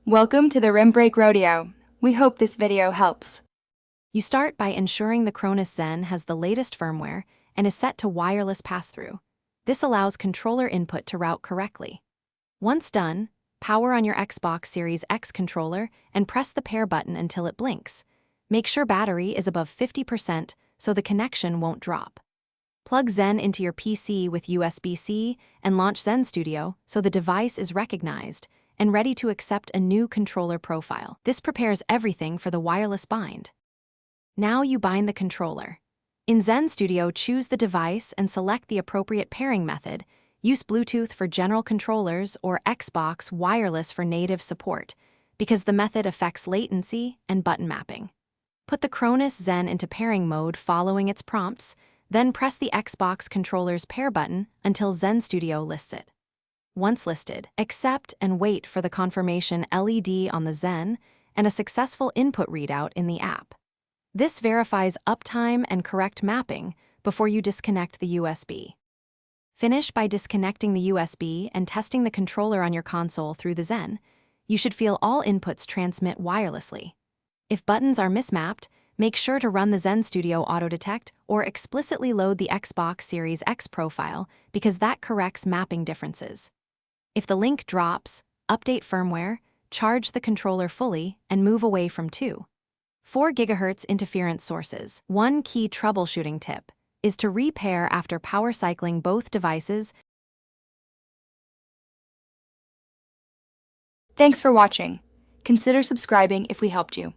Welcome to the Rim Break Rodeo. We hope this video helps. You start by ensuring the Cronus Zen has the latest firmware and is set to wireless pass-through. This allows controller input to route correctly. Once done, power on your Xbox Series X controller and press the pair button until it blinks. Make sure battery is above 50% so the connection won't drop. Plug Zen into your PC with USB-C and launch Zen Studio so the device is recognized and ready to accept a new controller profile. This prepares everything for the wireless bind. Now you bind the controller. In Zen Studio, choose the device and select the appropriate pairing method. Use Bluetooth for general controllers or Xbox wireless for native support, because the method affects latency and button mapping. Put the Cronus Zen into pairing mode following its prompts, then press the Xbox controller's pair button until Zen Studio lists it. Once listed, accept and wait for the confirmation LED on the Zen and a successful input readout in the app. This verifies uptime and correct mapping before you disconnect the USB. Finish by disconnecting the USB and testing the controller on your console through the Zen. You should feel all inputs transmit wirelessly. If buttons are mismapped, make sure to run the Zen Studio Auto-Detect or explicitly load the Xbox Series X profile because that corrects mapping differences. If the link drops, update firmware, charge the controller fully, and move away from 4 GHz interference sources. One key troubleshooting tip is to repair after power cycling both devices. Thanks for watching. Consider subscribing if we helped you.